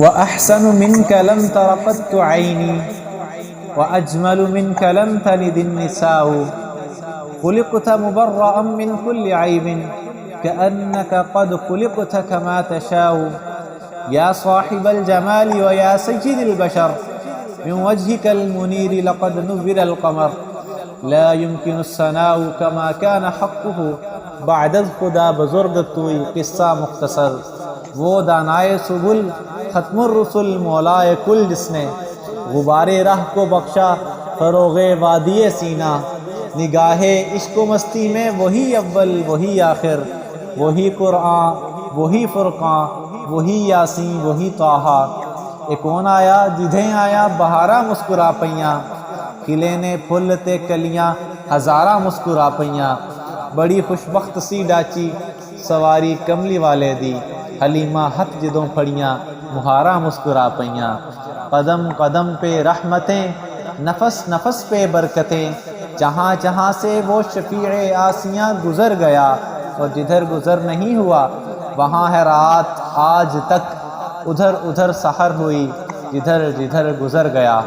وأحسن منك لم تر قط عيني وأجمل منك لم تلد النساء خلقت مبرأ من كل عيب كأنك قد خلقت كما تشاء يا صاحب الجمال ويا سيد البشر من وجهك المنير لقد نور القمر لا يمكن الثناء كما كان حقه بعد خدا بزرگ توئی قصہ مختصر وہ دانائے سبل ختم الرسل مولائے کل جس نے غبار راہ کو بخشا فروغ وادی سینہ نگاہ عشق و مستی میں وہی اول وہی آخر وہی قرآن وہی فرقان وہی یاسین وہی طٰہٰ اے کون آیا جدھیں آیا بہارا مسکرا پیاں کھلے نے پھل تے کلیاں ہزارہ مسکرا پیاں بڑی خوشبخت سی ڈاچی سواری کملی والے دی حلیمہ ہتھ جدوں پھڑیاں مہارا مسکرا پیاں قدم قدم پہ رحمتیں نفس نفس پہ برکتیں جہاں جہاں سے وہ شفیع آسیاں گزر گیا اور جدھر گزر نہیں ہوا وہاں ہے رات آج تک ادھر ادھر سحر ہوئی جدھر جدھر گزر گیا۔